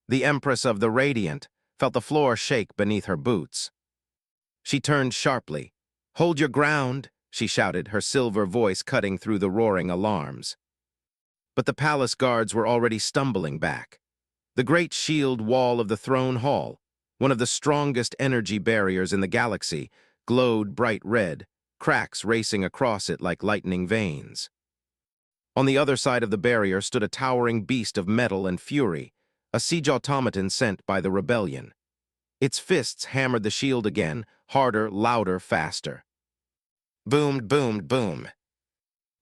The Empress of the Radiant felt the floor shake beneath her boots. She turned sharply. "Hold your ground," she shouted, her silver voice cutting through the roaring alarms. But the palace guards were already stumbling back. The great shield wall of the throne hall, one of the strongest energy barriers in the galaxy, glowed bright red, cracks racing across it like lightning veins. On the other side of the barrier stood a towering beast of metal and fury, a siege automaton sent by the rebellion. Its fists hammered the shield again, harder, louder, faster. Boom, boom, boom.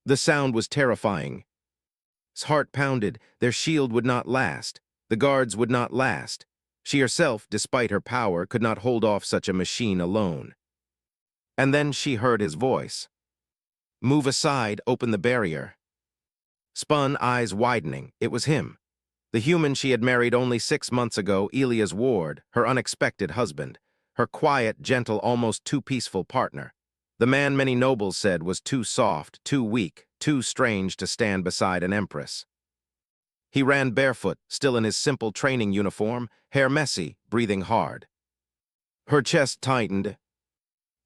The sound was terrifying. His heart pounded. Their shield would not last. The guards would not last. She herself, despite her power, could not hold off such a machine alone. And then she heard his voice. "Move aside, open the barrier." Spun, eyes widening, it was him. The human she had married only 6 months ago, Elia's ward, her unexpected husband, her quiet, gentle, almost too peaceful partner. The man many nobles said was too soft, too weak, too strange to stand beside an empress. He ran barefoot, still in his simple training uniform, hair messy, breathing hard. Her chest tightened.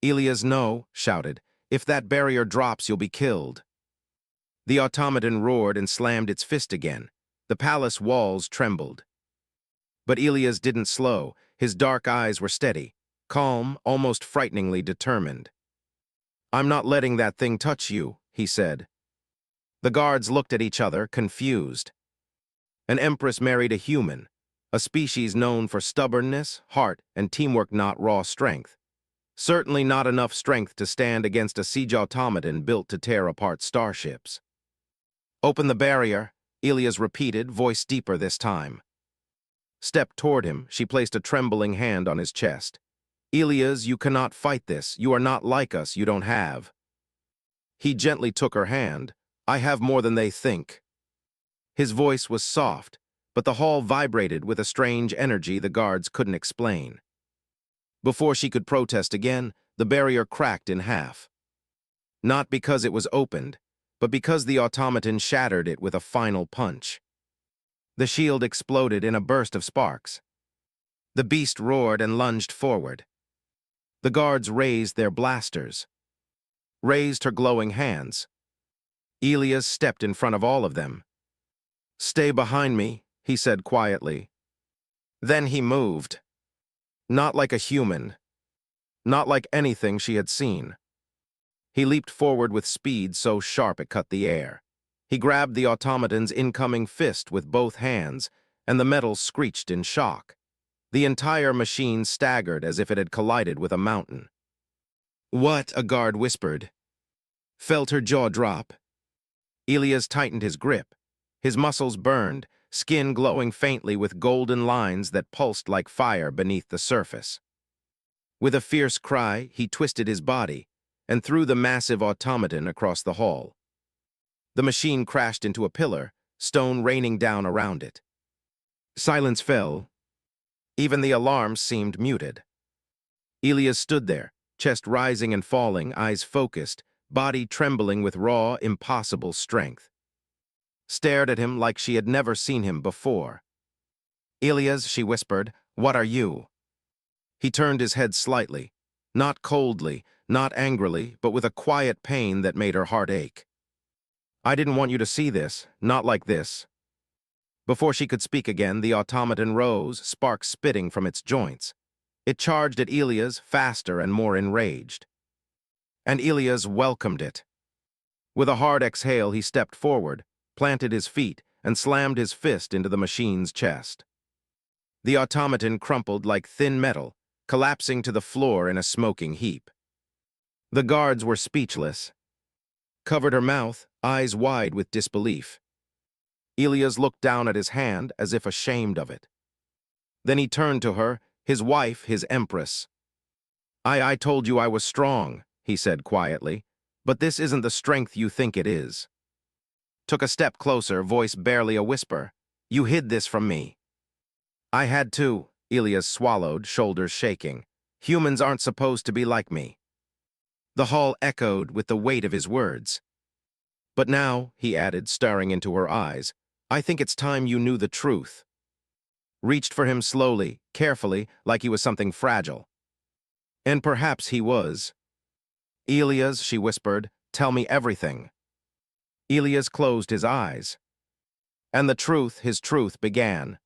"Elias, no," shouted. "If that barrier drops, you'll be killed." The automaton roared and slammed its fist again. The palace walls trembled. But Elias didn't slow. His dark eyes were steady, calm, almost frighteningly determined. "I'm not letting that thing touch you," he said. The guards looked at each other, confused. An empress married a human, a species known for stubbornness, heart, and teamwork, not raw strength. Certainly not enough strength to stand against a siege automaton built to tear apart starships. "Open the barrier," Elias repeated, voice deeper this time. Stepped toward him, she placed a trembling hand on his chest. "Elias, you cannot fight this. You are not like us. You don't have." He gently took her hand. "I have more than they think." His voice was soft, but the hall vibrated with a strange energy the guards couldn't explain. Before she could protest again, the barrier cracked in half. Not because it was opened, but because the automaton shattered it with a final punch. The shield exploded in a burst of sparks. The beast roared and lunged forward. The guards raised their blasters, raised her glowing hands. Elias stepped in front of all of them. "Stay behind me," he said quietly. Then he moved. Not like a human. Not like anything she had seen. He leaped forward with speed so sharp it cut the air. He grabbed the automaton's incoming fist with both hands, and the metal screeched in shock. The entire machine staggered as if it had collided with a mountain. "What?" a guard whispered. Felt her jaw drop. Elias tightened his grip. His muscles burned, skin glowing faintly with golden lines that pulsed like fire beneath the surface. With a fierce cry, he twisted his body and threw the massive automaton across the hall. The machine crashed into a pillar, stone raining down around it. Silence fell. Even the alarms seemed muted. Elias stood there, chest rising and falling, eyes focused, body trembling with raw, impossible strength. Stared at him like she had never seen him before. "Elias," she whispered, "what are you?" He turned his head slightly, not coldly, not angrily, but with a quiet pain that made her heart ache. "I didn't want you to see this, not like this." Before she could speak again, the automaton rose, sparks spitting from its joints. It charged at Elias, faster and more enraged. And Elias welcomed it. With a hard exhale, he stepped forward, planted his feet, and slammed his fist into the machine's chest. The automaton crumpled like thin metal, collapsing to the floor in a smoking heap. The guards were speechless. Covered her mouth, eyes wide with disbelief. Elias looked down at his hand as if ashamed of it. Then he turned to her, his wife, his empress. I told you I was strong," he said quietly, "but this isn't the strength you think it is." Took a step closer, voice barely a whisper. "You hid this from me." "I had to," Elias swallowed, shoulders shaking. "Humans aren't supposed to be like me." The hall echoed with the weight of his words. "But now," he added, staring into her eyes, "I think it's time you knew the truth." reached for him slowly, carefully, like he was something fragile. And perhaps he was. Elias, she whispered, tell me everything. Elias closed his eyes. And his truth began.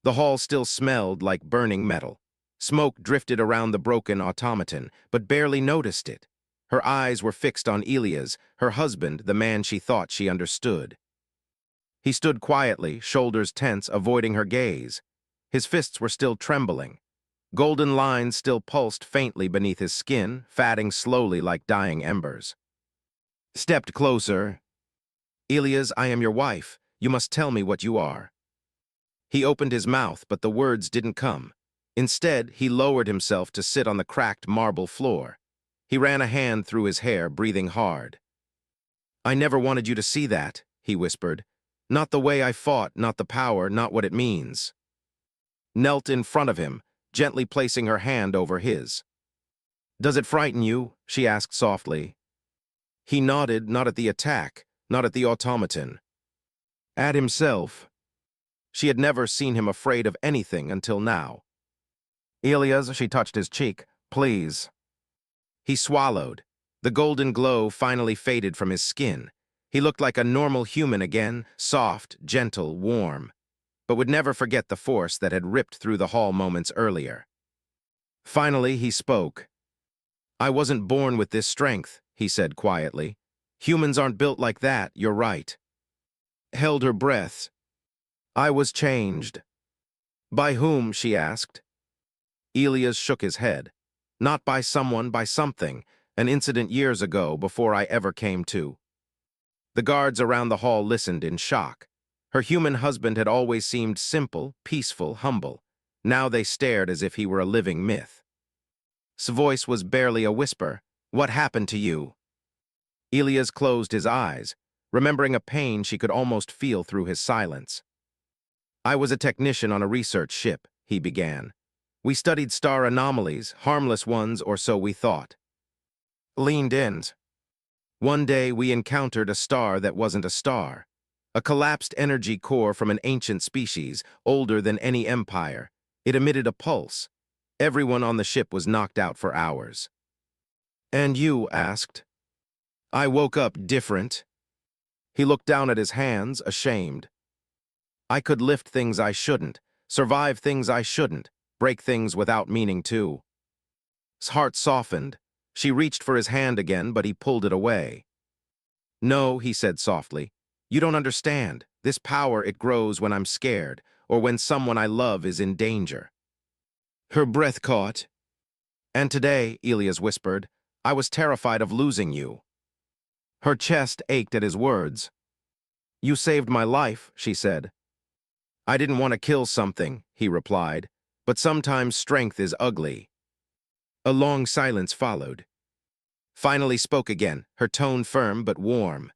The hall still smelled like burning metal. Smoke drifted around the broken automaton, but barely noticed it. Her eyes were fixed on Elias, her husband, the man she thought she understood. He stood quietly, shoulders tense, avoiding her gaze. His fists were still trembling. Golden lines still pulsed faintly beneath his skin, fatting slowly like dying embers. Stepped closer. Elias, I am your wife. You must tell me what you are. He opened his mouth, but the words didn't come. Instead, he lowered himself to sit on the cracked marble floor. He ran a hand through his hair, breathing hard. I never wanted you to see that, he whispered. Not the way I fought, not the power, not what it means. Knelt in front of him, gently placing her hand over his. Does it frighten you? She asked softly. He nodded, not at the attack, not at the automaton. At himself. She had never seen him afraid of anything until now. Elias, she touched his cheek, please. He swallowed. The golden glow finally faded from his skin. He looked like a normal human again, soft, gentle, warm, but would never forget the force that had ripped through the hall moments earlier. Finally, he spoke. I wasn't born with this strength, he said quietly. Humans aren't built like that, you're right. Held her breath. I was changed. By whom, she asked. Elias shook his head. Not by someone, by something, an incident years ago before I ever came to. The guards around the hall listened in shock. Her human husband had always seemed simple, peaceful, humble. Now they stared as if he were a living myth. His voice was barely a whisper. What happened to you? Elias closed his eyes, remembering a pain she could almost feel through his silence. I was a technician on a research ship, he began. We studied star anomalies, harmless ones, or so we thought. Leaned in. One day we encountered a star that wasn't a star. A collapsed energy core from an ancient species, older than any empire. It emitted a pulse. Everyone on the ship was knocked out for hours. And you asked? I woke up different. He looked down at his hands, ashamed. I could lift things I shouldn't, survive things I shouldn't, break things without meaning to. His heart softened. She reached for his hand again, but he pulled it away. No, he said softly. You don't understand. This power, it grows when I'm scared, or when someone I love is in danger. Her breath caught. And today, Elias whispered, I was terrified of losing you. Her chest ached at his words. You saved my life, she said. I didn't want to kill something, he replied, but sometimes strength is ugly. A long silence followed. Finally spoke again, her tone firm but warm.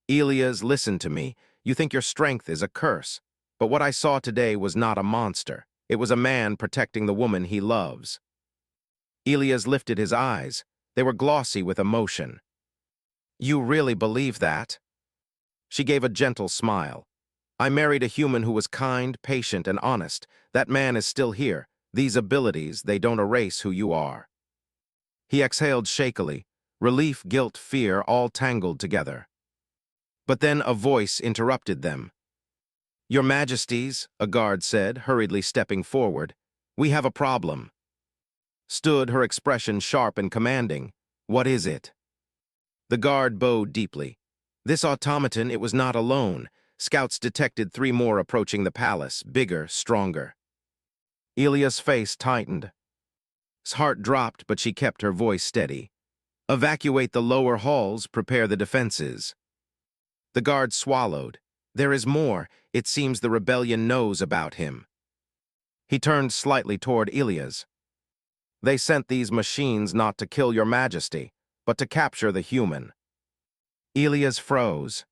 Elias, listen to me. You think your strength is a curse, but what I saw today was not a monster. It was a man protecting the woman he loves. Elias lifted his eyes. They were glossy with emotion. You really believe that? She gave a gentle smile. I married a human who was kind, patient, and honest. That man is still here. These abilities, they don't erase who you are. He exhaled shakily. Relief, guilt, fear, all tangled together. But then a voice interrupted them. Your Majesties, a guard said, hurriedly stepping forward, we have a problem. Stood, her expression sharp and commanding. What is it? The guard bowed deeply. This automaton, it was not alone. Scouts detected 3 more approaching the palace, bigger, stronger. Elias' face tightened. His heart dropped, but she kept her voice steady. Evacuate the lower halls, prepare the defenses. The guard swallowed. There is more. It seems the rebellion knows about him. He turned slightly toward Elias. They sent these machines not to kill your majesty, but to capture the human. Elias froze.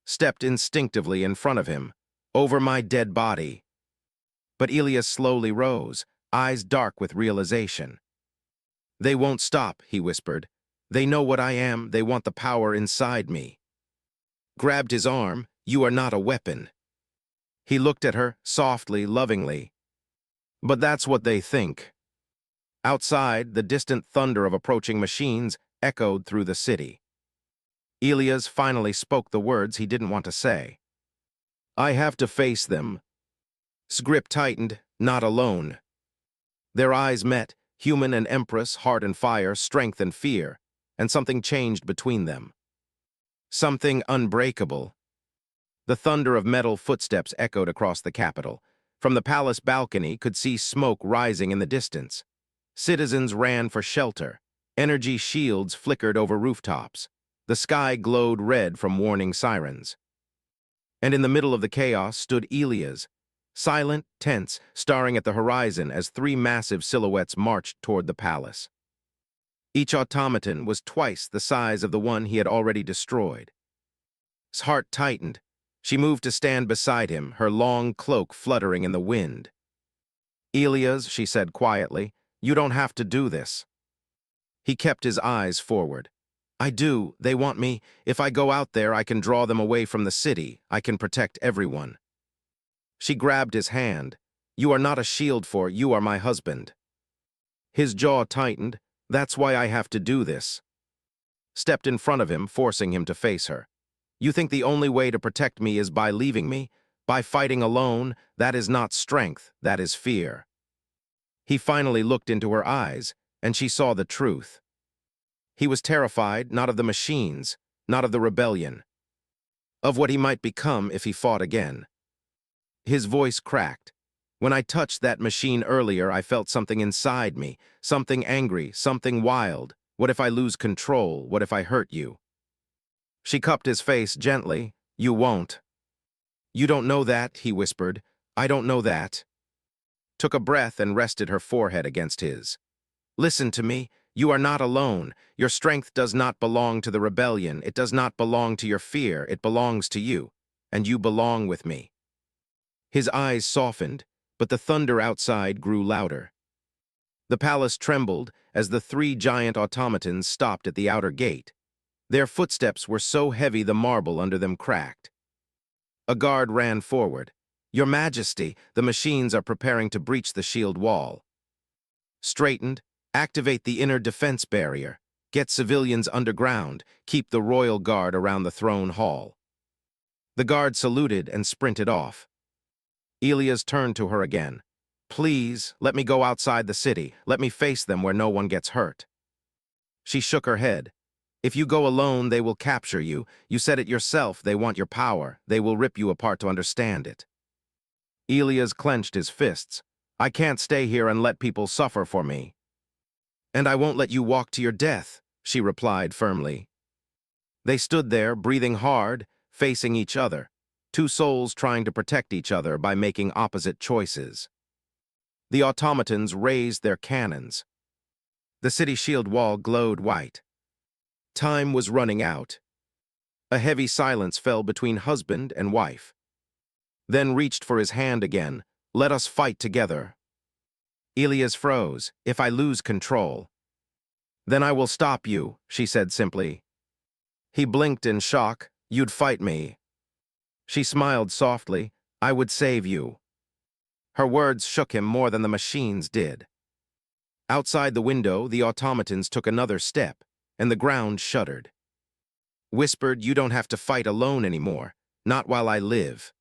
Stepped instinctively in front of him, over my dead body. But Elias slowly rose, eyes dark with realization. They won't stop, he whispered. They know what I am, they want the power inside me. Grabbed his arm, you are not a weapon. He looked at her, softly, lovingly. But that's what they think. Outside, the distant thunder of approaching machines echoed through the city. Elias finally spoke the words he didn't want to say. I have to face them. His grip tightened, not alone. Their eyes met, human and Empress, heart and fire, strength and fear, and something changed between them. Something unbreakable. The thunder of metal footsteps echoed across the capital. From the palace balcony could see smoke rising in the distance. Citizens ran for shelter. Energy shields flickered over rooftops. The sky glowed red from warning sirens. And in the middle of the chaos stood Elias, silent, tense, staring at the horizon as three massive silhouettes marched toward the palace. Each automaton was twice the size of the one he had already destroyed. His heart tightened. She moved to stand beside him, her long cloak fluttering in the wind. Elias, she said quietly, you don't have to do this. He kept his eyes forward. I do. They want me. If I go out there, I can draw them away from the city. I can protect everyone. She grabbed his hand. You are not a shield for, you are my husband. His jaw tightened. That's why I have to do this. Stepped in front of him, forcing him to face her. You think the only way to protect me is by leaving me? By fighting alone? That is not strength, that is fear. He finally looked into her eyes, and she saw the truth. He was terrified, not of the machines, not of the rebellion, of what he might become if he fought again. His voice cracked. When I touched that machine earlier, I felt something inside me, something angry, something wild. What if I lose control? What if I hurt you? She cupped his face gently. You won't. You don't know that, he whispered. I don't know that. Took a breath and rested her forehead against his. Listen to me. You are not alone. Your strength does not belong to the rebellion. It does not belong to your fear. It belongs to you. And you belong with me. His eyes softened, but the thunder outside grew louder. The palace trembled as the three giant automatons stopped at the outer gate. Their footsteps were so heavy the marble under them cracked. A guard ran forward. Your Majesty, the machines are preparing to breach the shield wall. Straightened, activate the inner defense barrier. Get civilians underground. Keep the royal guard around the throne hall. The guard saluted and sprinted off. Elias turned to her again. Please, let me go outside the city. Let me face them where no one gets hurt. She shook her head. If you go alone, they will capture you. You said it yourself, they want your power. They will rip you apart to understand it. Elias clenched his fists. I can't stay here and let people suffer for me. And I won't let you walk to your death, she replied firmly. They stood there, breathing hard, facing each other, two souls trying to protect each other by making opposite choices. The automatons raised their cannons. The city shield wall glowed white. Time was running out. A heavy silence fell between husband and wife. Then reached for his hand again. Let us fight together. Elias froze. If I lose control. Then I will stop you, she said simply. He blinked in shock. You'd fight me. She smiled softly. I would save you. Her words shook him more than the machines did. Outside the window, the automatons took another step, and the ground shuddered. Whispered, you don't have to fight alone anymore. Not while I live.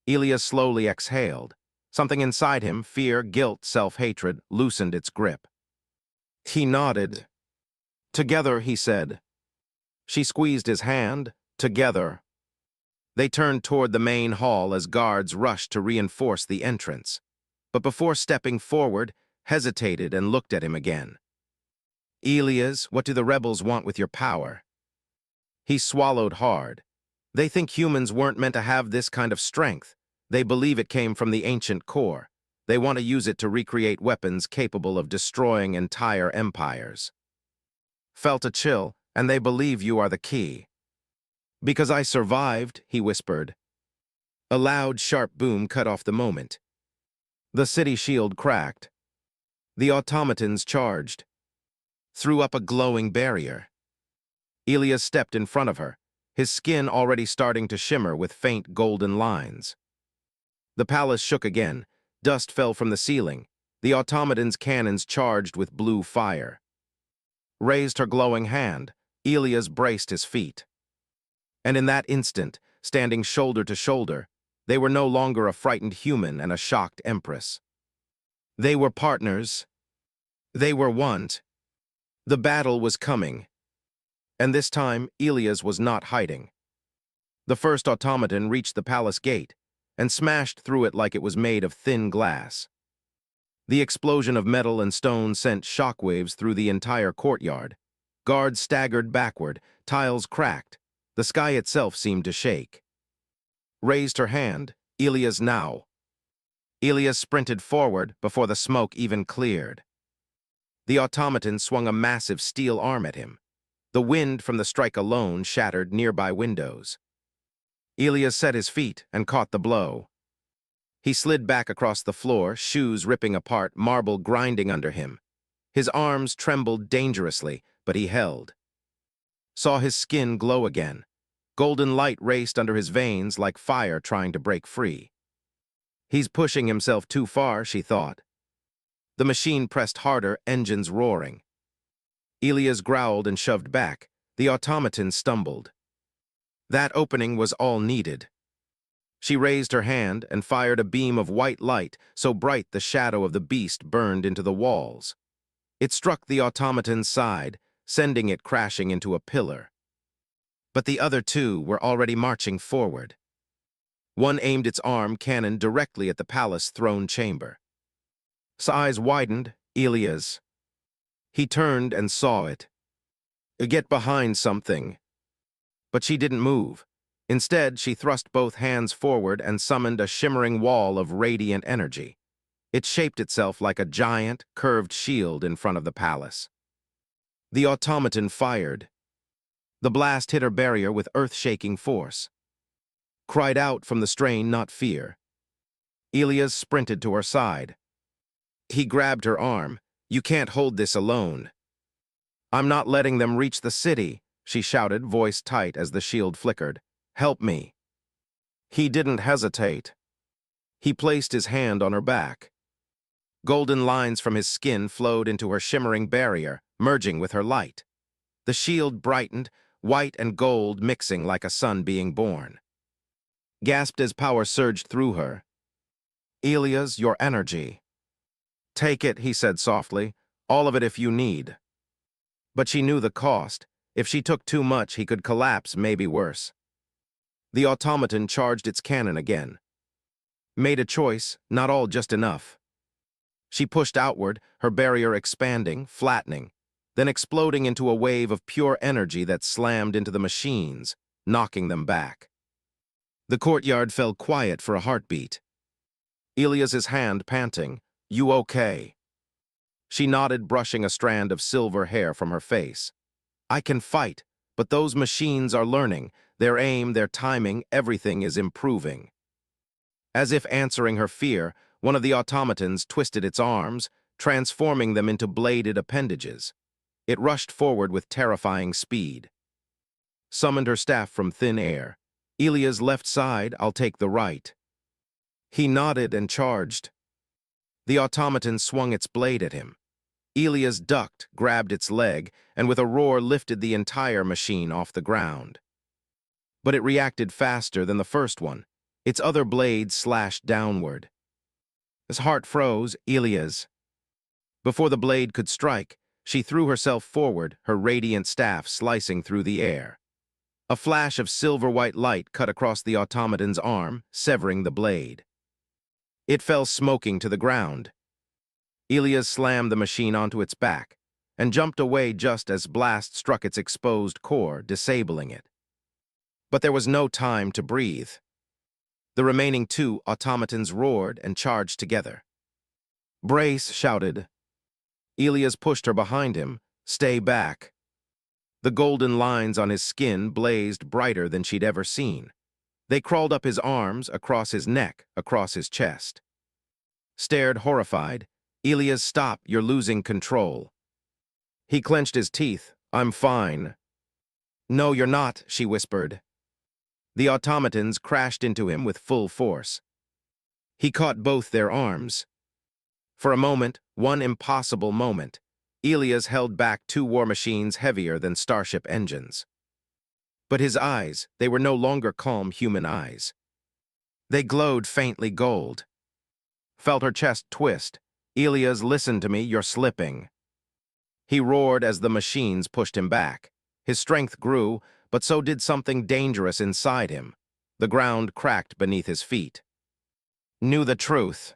Elias slowly exhaled. Something inside him, fear, guilt, self-hatred, loosened its grip. He nodded. Together, he said. She squeezed his hand. Together. They turned toward the main hall as guards rushed to reinforce the entrance. But before stepping forward, hesitated and looked at him again. Elias, what do the rebels want with your power? He swallowed hard. They think humans weren't meant to have this kind of strength. They believe it came from the ancient core. They want to use it to recreate weapons capable of destroying entire empires. Felt a chill, and they believe you are the key. Because I survived, he whispered. A loud, sharp boom cut off the moment. The city shield cracked. The automatons charged. Threw up a glowing barrier. Elias stepped in front of her, his skin already starting to shimmer with faint golden lines. The palace shook again. Dust fell from the ceiling. The automaton's cannons charged with blue fire. Raised her glowing hand, Elias braced his feet. And in that instant, standing shoulder to shoulder, they were no longer a frightened human and a shocked Empress. They were partners. They were one. The battle was coming. And this time, Elias was not hiding. The first automaton reached the palace gate and smashed through it like it was made of thin glass. The explosion of metal and stone sent shockwaves through the entire courtyard. Guards staggered backward, tiles cracked. The sky itself seemed to shake. Raised her hand, Elias now. Elias sprinted forward before the smoke even cleared. The automaton swung a massive steel arm at him. The wind from the strike alone shattered nearby windows. Elias set his feet and caught the blow. He slid back across the floor, shoes ripping apart, marble grinding under him. His arms trembled dangerously, but he held. Saw his skin glow again. Golden light raced under his veins like fire trying to break free. He's pushing himself too far, she thought. The machine pressed harder, engines roaring. Elias growled and shoved back. The automaton stumbled. That opening was all needed. She raised her hand and fired a beam of white light so bright the shadow of the beast burned into the walls. It struck the automaton's side, sending it crashing into a pillar. But the other two were already marching forward. One aimed its arm cannon directly at the palace throne chamber. His eyes widened. Elias. He turned and saw it. Get behind something. But she didn't move. Instead, she thrust both hands forward and summoned a shimmering wall of radiant energy. It shaped itself like a giant, curved shield in front of the palace. The automaton fired. The blast hit her barrier with earth-shaking force. Cried out from the strain, not fear. Elias sprinted to her side. He grabbed her arm. You can't hold this alone. I'm not letting them reach the city, she shouted, voice tight as the shield flickered. Help me. He didn't hesitate. He placed his hand on her back. Golden lines from his skin flowed into her shimmering barrier, merging with her light. The shield brightened, white and gold mixing like a sun being born. Gasped as power surged through her. Elias, your energy. Take it, he said softly, all of it if you need. But she knew the cost. If she took too much, he could collapse, maybe worse. The automaton charged its cannon again. Made a choice, not all just enough. She pushed outward, her barrier expanding, flattening, then exploding into a wave of pure energy that slammed into the machines, knocking them back. The courtyard fell quiet for a heartbeat. Elias's hand panting. You okay? She nodded, brushing a strand of silver hair from her face. I can fight, but those machines are learning. Their aim, their timing, everything is improving. As if answering her fear, one of the automatons twisted its arms, transforming them into bladed appendages. It rushed forward with terrifying speed. Summoned her staff from thin air. Elias's left side, I'll take the right. He nodded and charged. The automaton swung its blade at him. Elias ducked, grabbed its leg, and with a roar lifted the entire machine off the ground. But it reacted faster than the first one. Its other blade slashed downward. His heart froze. Elias. Before the blade could strike, she threw herself forward, her radiant staff slicing through the air. A flash of silver-white light cut across the automaton's arm, severing the blade. It fell smoking to the ground. Elias slammed the machine onto its back and jumped away just as blast struck its exposed core, disabling it. But there was no time to breathe. The remaining two automatons roared and charged together. Brace, shouted. Elias pushed her behind him. Stay back. The golden lines on his skin blazed brighter than she'd ever seen. They crawled up his arms, across his neck, across his chest. Stared horrified. Elias, stop, you're losing control. He clenched his teeth. I'm fine. No, you're not, she whispered. The automatons crashed into him with full force. He caught both their arms. For a moment, one impossible moment, Elias held back two war machines heavier than starship engines. But his eyes, they were no longer calm human eyes. They glowed faintly gold. Felt her chest twist. Elias, listen to me, you're slipping. He roared as the machines pushed him back. His strength grew, but so did something dangerous inside him. The ground cracked beneath his feet. Knew the truth.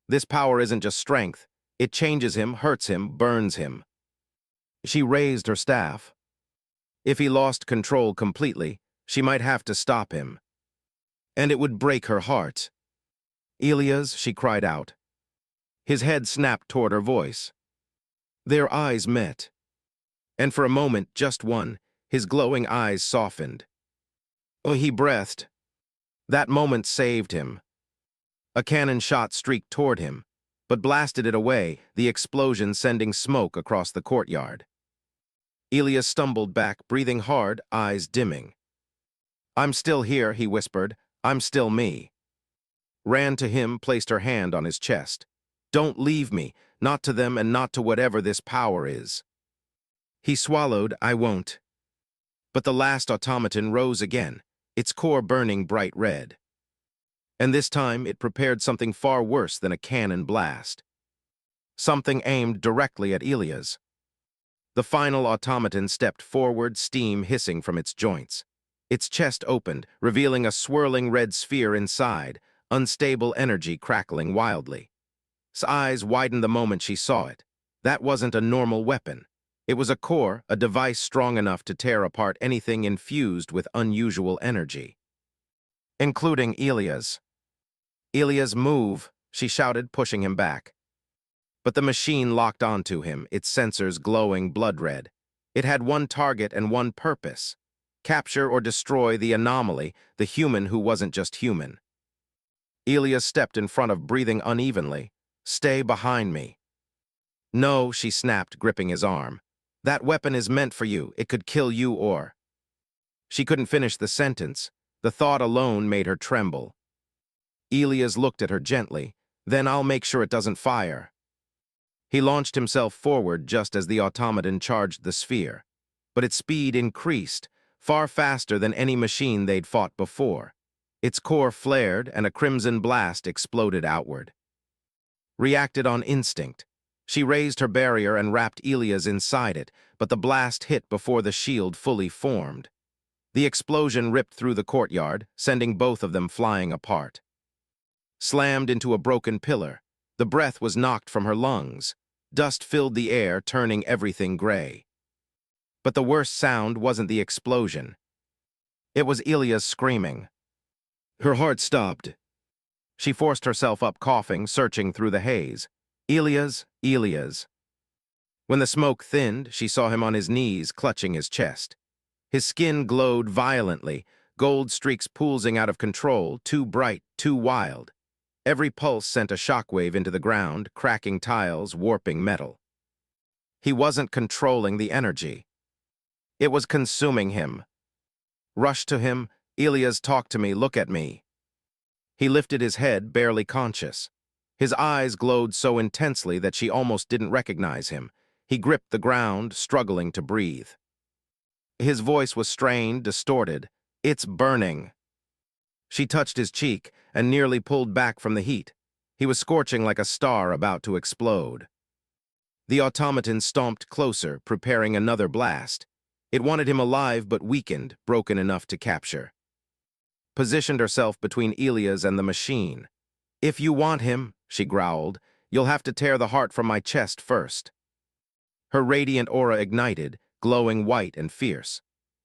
This power isn't just strength. It changes him, hurts him, burns him. She raised her staff. If he lost control completely, she might have to stop him. And it would break her heart. Elias, she cried out. His head snapped toward her voice. Their eyes met. And for a moment, just one, his glowing eyes softened. Oh, he breathed. That moment saved him. A cannon shot streaked toward him, but blasted it away, the explosion sending smoke across the courtyard. Elias stumbled back, breathing hard, eyes dimming. I'm still here, he whispered. I'm still me. Ran to him, placed her hand on his chest. Don't leave me, not to them and not to whatever this power is. He swallowed, I won't. But the last automaton rose again, its core burning bright red. And this time it prepared something far worse than a cannon blast. Something aimed directly at Elias. The final automaton stepped forward, steam hissing from its joints. Its chest opened, revealing a swirling red sphere inside, unstable energy crackling wildly. His eyes widened the moment she saw it. That wasn't a normal weapon. It was a core, a device strong enough to tear apart anything infused with unusual energy. Including Elias. Elias, move, she shouted, pushing him back. But the machine locked onto him, its sensors glowing blood red. It had one target and one purpose: capture or destroy the anomaly, the human who wasn't just human. Elias stepped in front of, breathing unevenly. Stay behind me. No, she snapped, gripping his arm. That weapon is meant for you. It could kill you or... She couldn't finish the sentence. The thought alone made her tremble. Elias looked at her gently. Then I'll make sure it doesn't fire. He launched himself forward just as the automaton charged the sphere. But its speed increased, far faster than any machine they'd fought before. Its core flared, and a crimson blast exploded outward. Reacted on instinct. She raised her barrier and wrapped Elias inside it, but the blast hit before the shield fully formed. The explosion ripped through the courtyard, sending both of them flying apart. Slammed into a broken pillar. The breath was knocked from her lungs. Dust filled the air, turning everything gray. But the worst sound wasn't the explosion. It was Elias screaming. Her heart stopped. She forced herself up, coughing, searching through the haze. Elias, Elias. When the smoke thinned, she saw him on his knees, clutching his chest. His skin glowed violently, gold streaks pulsing out of control, too bright, too wild. Every pulse sent a shockwave into the ground, cracking tiles, warping metal. He wasn't controlling the energy. It was consuming him. Rushed to him. Elias, talk to me, look at me. He lifted his head, barely conscious. His eyes glowed so intensely that she almost didn't recognize him. He gripped the ground, struggling to breathe. His voice was strained, distorted. It's burning. She touched his cheek and nearly pulled back from the heat. He was scorching like a star about to explode. The automaton stomped closer, preparing another blast. It wanted him alive but weakened, broken enough to capture. Positioned herself between Elias and the machine. If you want him, she growled, you'll have to tear the heart from my chest first. Her radiant aura ignited, glowing white and fierce.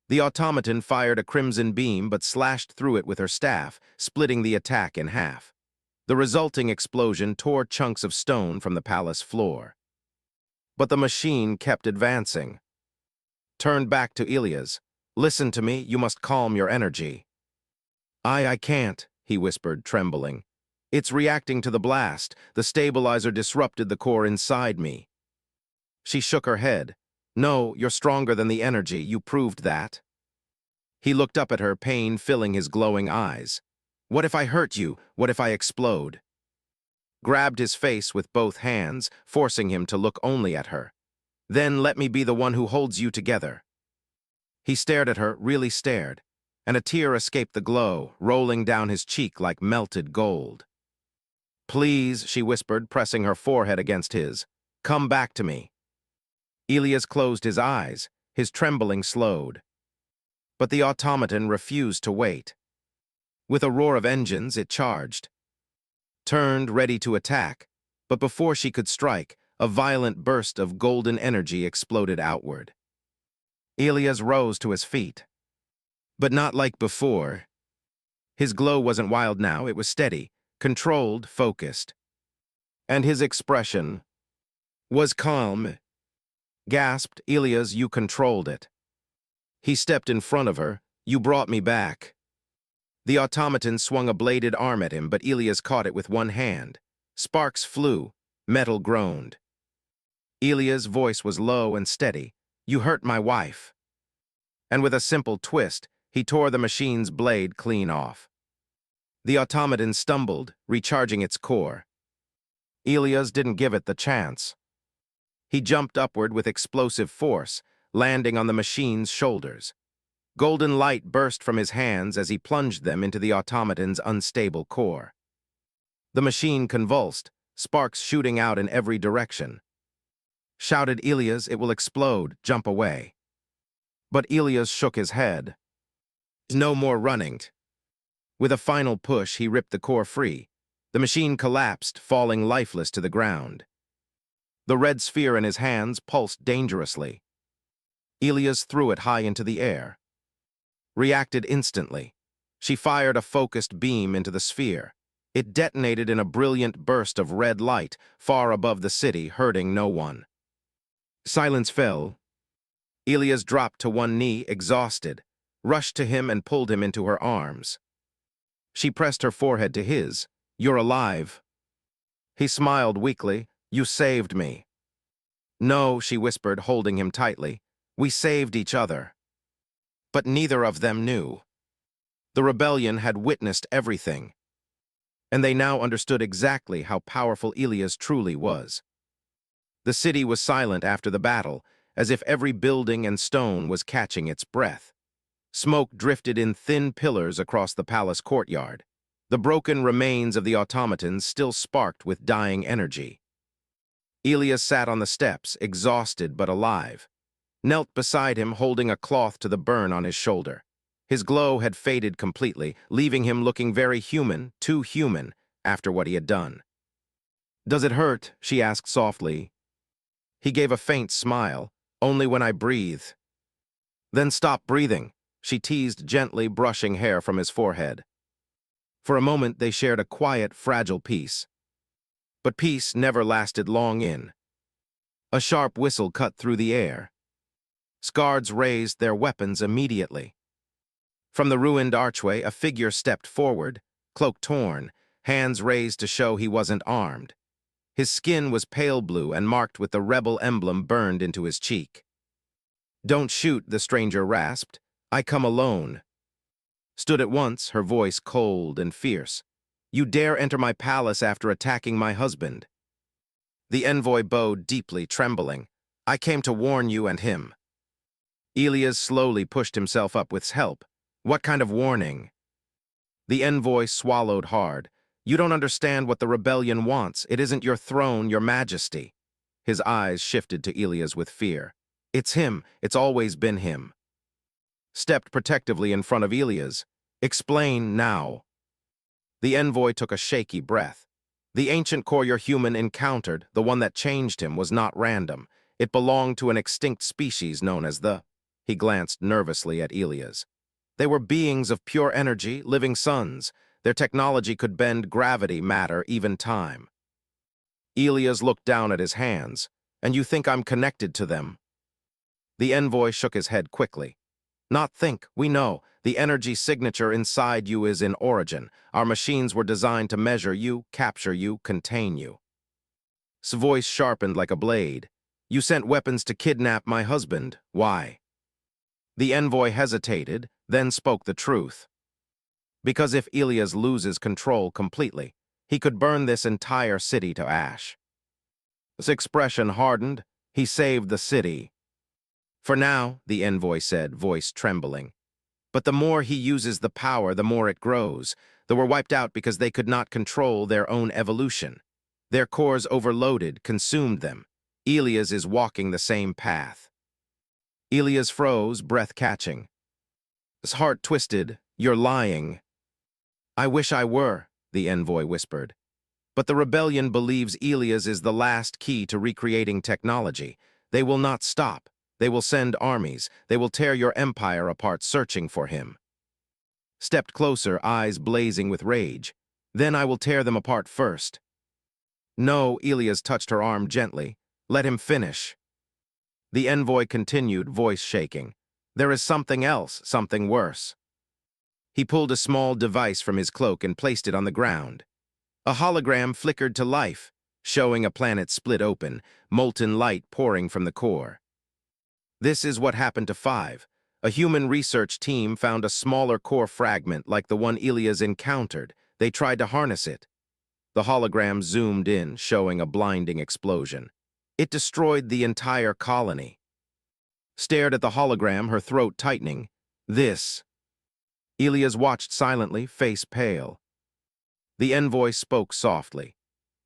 The automaton fired a crimson beam but slashed through it with her staff, splitting the attack in half. The resulting explosion tore chunks of stone from the palace floor. But the machine kept advancing. Turned back to Elias. Listen to me, you must calm your energy. I can't, he whispered, trembling. It's reacting to the blast. The stabilizer disrupted the core inside me. She shook her head. No, you're stronger than the energy. You proved that. He looked up at her, pain filling his glowing eyes. What if I hurt you? What if I explode? Grabbed his face with both hands, forcing him to look only at her. Then let me be the one who holds you together. He stared at her, really stared, and a tear escaped the glow, rolling down his cheek like melted gold. Please, she whispered, pressing her forehead against his. Come back to me. Elias closed his eyes, his trembling slowed. But the automaton refused to wait. With a roar of engines, it charged. Turned, ready to attack, but before she could strike, a violent burst of golden energy exploded outward. Elias rose to his feet. But not like before. His glow wasn't wild now, it was steady, controlled, focused. And his expression was calm. Gasped, Elias, you controlled it. He stepped in front of her. You brought me back. The automaton swung a bladed arm at him, but Elias caught it with one hand. Sparks flew. Metal groaned. Elias' voice was low and steady. You hurt my wife. And with a simple twist, he tore the machine's blade clean off. The automaton stumbled, recharging its core. Elias didn't give it the chance. He jumped upward with explosive force, landing on the machine's shoulders. Golden light burst from his hands as he plunged them into the automaton's unstable core. The machine convulsed, sparks shooting out in every direction. Shouted Elias, it will explode, jump away. But Elias shook his head. No more running. With a final push, he ripped the core free. The machine collapsed, falling lifeless to the ground. The red sphere in his hands pulsed dangerously. Elias threw it high into the air. Reacted instantly. She fired a focused beam into the sphere. It detonated in a brilliant burst of red light far above the city, hurting no one. Silence fell. Elias dropped to one knee, exhausted, rushed to him and pulled him into her arms. She pressed her forehead to his. You're alive. He smiled weakly. You saved me. No, she whispered, holding him tightly. We saved each other. But neither of them knew. The rebellion had witnessed everything, and they now understood exactly how powerful Elias truly was. The city was silent after the battle, as if every building and stone was catching its breath. Smoke drifted in thin pillars across the palace courtyard. The broken remains of the automatons still sparked with dying energy. Elias sat on the steps, exhausted but alive. Knelt beside him, holding a cloth to the burn on his shoulder. His glow had faded completely, leaving him looking very human, too human, after what he had done. Does it hurt? She asked softly. He gave a faint smile. Only when I breathe. Then stop breathing, she teased gently, brushing hair from his forehead. For a moment they shared a quiet, fragile peace. But peace never lasted long in. A sharp whistle cut through the air. Guards raised their weapons immediately. From the ruined archway, a figure stepped forward, cloak torn, hands raised to show he wasn't armed. His skin was pale blue and marked with the rebel emblem burned into his cheek. Don't shoot, the stranger rasped. I come alone. Stood at once, her voice cold and fierce. You dare enter my palace after attacking my husband. The envoy bowed deeply, trembling. I came to warn you and him. Elias slowly pushed himself up with help. What kind of warning? The envoy swallowed hard. You don't understand what the rebellion wants. It isn't your throne, your majesty. His eyes shifted to Elias with fear. It's him. It's always been him. Stepped protectively in front of Elias. Explain now. The envoy took a shaky breath. The ancient courier human encountered, the one that changed him, was not random. It belonged to an extinct species known as the... He glanced nervously at Elias. They were beings of pure energy, living suns. Their technology could bend gravity, matter, even time. Elias looked down at his hands. And you think I'm connected to them? The envoy shook his head quickly. Not think, we know. The energy signature inside you is in origin. Our machines were designed to measure you, capture you, contain you. His voice sharpened like a blade. You sent weapons to kidnap my husband. Why? The envoy hesitated, then spoke the truth. Because if Elias loses control completely, he could burn this entire city to ash. His expression hardened. He saved the city. For now, the envoy said, voice trembling. But the more he uses the power, the more it grows. They were wiped out because they could not control their own evolution. Their cores overloaded, consumed them. Elias is walking the same path. Elias froze, breath catching. His heart twisted. You're lying. I wish I were, the envoy whispered. But the rebellion believes Elias is the last key to recreating technology. They will not stop. They will send armies. They will tear your empire apart searching for him. Stepped closer, eyes blazing with rage. Then I will tear them apart first. No, Elias touched her arm gently. Let him finish. The envoy continued, voice shaking. There is something else, something worse. He pulled a small device from his cloak and placed it on the ground. A hologram flickered to life, showing a planet split open, molten light pouring from the core. This is what happened to 5. A human research team found a smaller core fragment like the one Elias encountered. They tried to harness it. The hologram zoomed in, showing a blinding explosion. It destroyed the entire colony. Stared at the hologram, her throat tightening. This. Elias watched silently, face pale. The envoy spoke softly.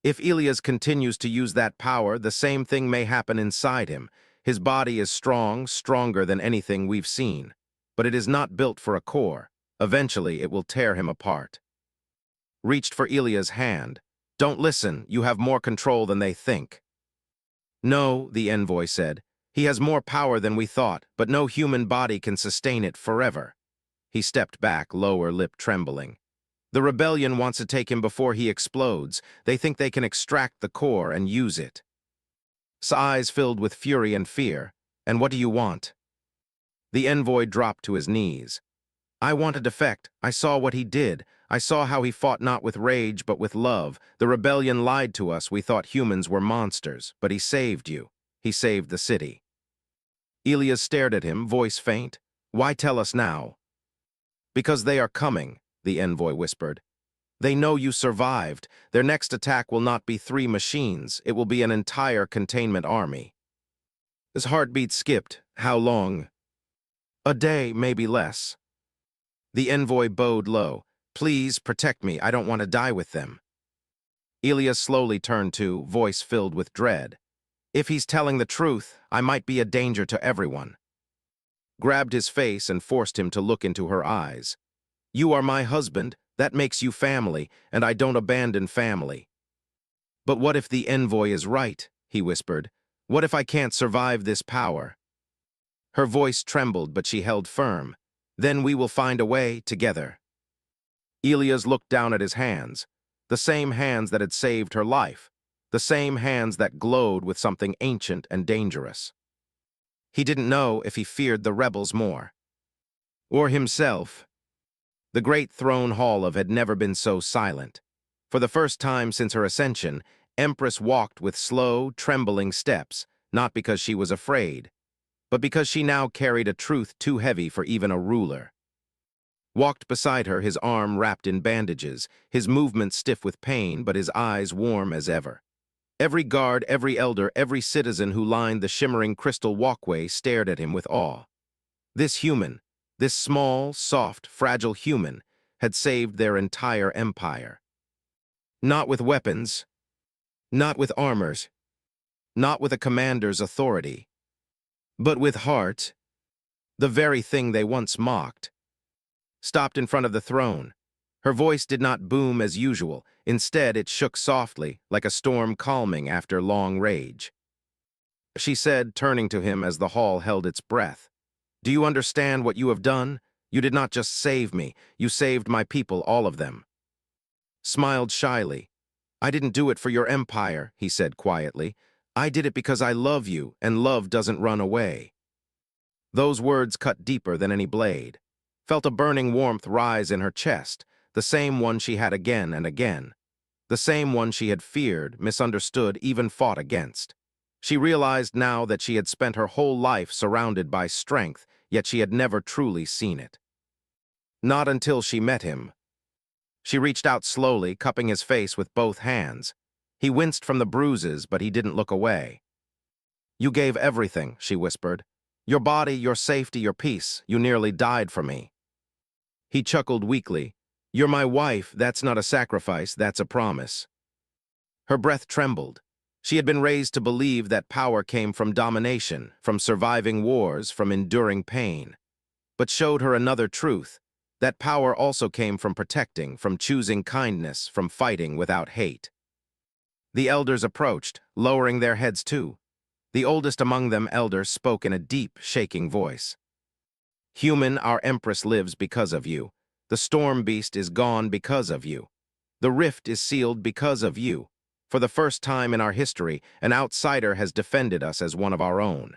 If Elias continues to use that power, the same thing may happen inside him. His body is strong, stronger than anything we've seen. But it is not built for a core. Eventually, it will tear him apart. Reached for Elias' hand. Don't listen, you have more control than they think. No, the envoy said. He has more power than we thought, but no human body can sustain it forever. He stepped back, lower lip trembling. The rebellion wants to take him before he explodes. They think they can extract the core and use it. His eyes filled with fury and fear. And what do you want? The envoy dropped to his knees. I want a defect. I saw what he did. I saw how he fought not with rage, but with love. The rebellion lied to us. We thought humans were monsters, but he saved you. He saved the city. Elias stared at him, voice faint. Why tell us now? Because they are coming, the envoy whispered. They know you survived. Their next attack will not be 3 machines. It will be an entire containment army. His heartbeat skipped. How long? A day, maybe less. The envoy bowed low. Please protect me. I don't want to die with them. Elias slowly turned to, voice filled with dread. If he's telling the truth, I might be a danger to everyone. Grabbed his face and forced him to look into her eyes. You are my husband. That makes you family, and I don't abandon family. But what if the envoy is right? He whispered. What if I can't survive this power? Her voice trembled, but she held firm. Then we will find a way together. Elias looked down at his hands, the same hands that had saved her life, the same hands that glowed with something ancient and dangerous. He didn't know if he feared the rebels more. Or himself. The great throne hall of had never been so silent. For the first time since her ascension, Empress walked with slow, trembling steps, not because she was afraid, but because she now carried a truth too heavy for even a ruler. Walked beside her, his arm wrapped in bandages, his movements stiff with pain, but his eyes warm as ever. Every guard, every elder, every citizen who lined the shimmering crystal walkway stared at him with awe. This human, this small, soft, fragile human, had saved their entire empire. Not with weapons, not with armors, not with a commander's authority, but with heart, the very thing they once mocked. Stopped in front of the throne. Her voice did not boom as usual. Instead, it shook softly, like a storm calming after long rage. She said, turning to him as the hall held its breath, Do you understand what you have done? You did not just save me. You saved my people, all of them. Smiled shyly. I didn't do it for your empire, he said quietly. I did it because I love you, and love doesn't run away. Those words cut deeper than any blade. Felt a burning warmth rise in her chest, the same one she had again and again. The same one she had feared, misunderstood, even fought against. She realized now that she had spent her whole life surrounded by strength, yet she had never truly seen it. Not until she met him. She reached out slowly, cupping his face with both hands. He winced from the bruises, but he didn't look away. "You gave everything," she whispered. "Your body, your safety, your peace. You nearly died for me." He chuckled weakly. "You're my wife. That's not a sacrifice, that's a promise." Her breath trembled. She had been raised to believe that power came from domination, from surviving wars, from enduring pain. But showed her another truth, that power also came from protecting, from choosing kindness, from fighting without hate. The elders approached, lowering their heads too. The oldest among them, elders, spoke in a deep, shaking voice. "Human, our Empress lives because of you. The storm beast is gone because of you. The rift is sealed because of you. For the first time in our history, an outsider has defended us as one of our own."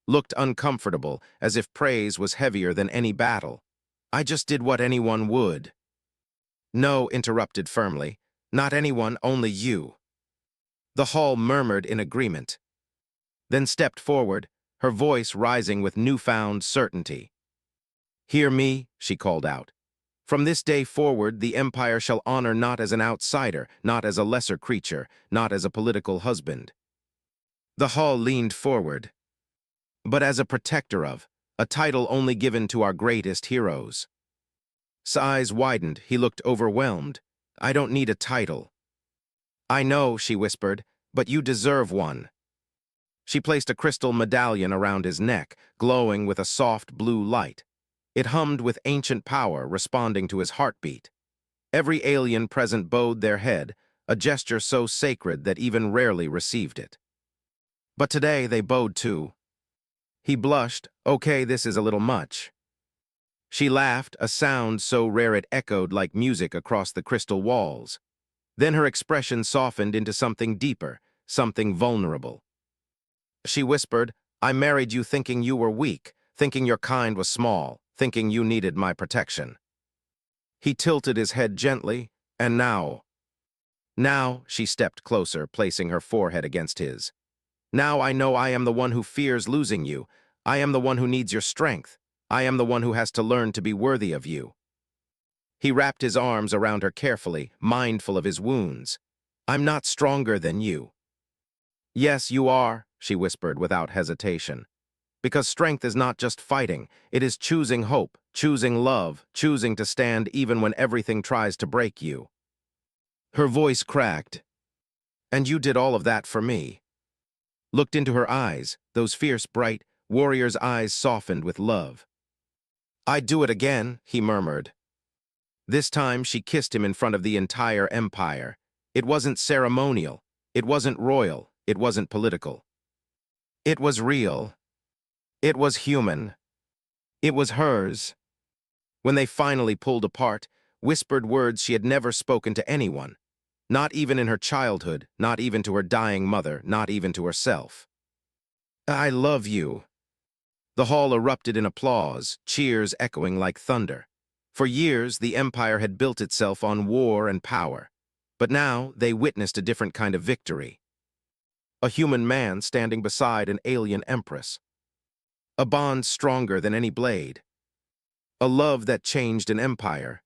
Looked uncomfortable, as if praise was heavier than any battle. "I just did what anyone would." "No," interrupted firmly. "Not anyone, only you." The hall murmured in agreement. Then stepped forward, her voice rising with newfound certainty. "Hear me," she called out. "From this day forward, the Empire shall honor not as an outsider, not as a lesser creature, not as a political husband." The hall leaned forward. "But as a protector of, a title only given to our greatest heroes." His eyes widened, he looked overwhelmed. "I don't need a title." "I know," she whispered, "but you deserve one." She placed a crystal medallion around his neck, glowing with a soft blue light. It hummed with ancient power, responding to his heartbeat. Every alien present bowed their head, a gesture so sacred that even rarely received it. But today they bowed too. He blushed. "Okay, this is a little much." She laughed, a sound so rare it echoed like music across the crystal walls. Then her expression softened into something deeper, something vulnerable. She whispered, "I married you thinking you were weak, thinking your kind was small, thinking you needed my protection." He tilted his head gently, "And now?" "Now," she stepped closer, placing her forehead against his. "Now I know I am the one who fears losing you. I am the one who needs your strength. I am the one who has to learn to be worthy of you." He wrapped his arms around her carefully, mindful of his wounds. "I'm not stronger than you." "Yes, you are," she whispered without hesitation. "Because strength is not just fighting, it is choosing hope, choosing love, choosing to stand even when everything tries to break you." Her voice cracked. "And you did all of that for me." Looked into her eyes, those fierce, bright, warrior's eyes softened with love. "I'd do it again," he murmured. This time she kissed him in front of the entire empire. It wasn't ceremonial, it wasn't royal, it wasn't political. It was real. It was human. It was hers. When they finally pulled apart, whispered words she had never spoken to anyone, not even in her childhood, not even to her dying mother, not even to herself. "I love you." The hall erupted in applause, cheers echoing like thunder. For years, the empire had built itself on war and power, but now they witnessed a different kind of victory. A human man standing beside an alien empress. A bond stronger than any blade. A love that changed an empire.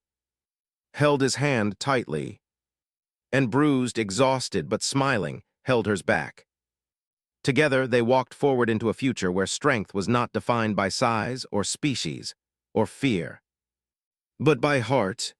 Held his hand tightly, and bruised, exhausted, but smiling, held hers back. Together, they walked forward into a future where strength was not defined by size or species or fear, but by heart,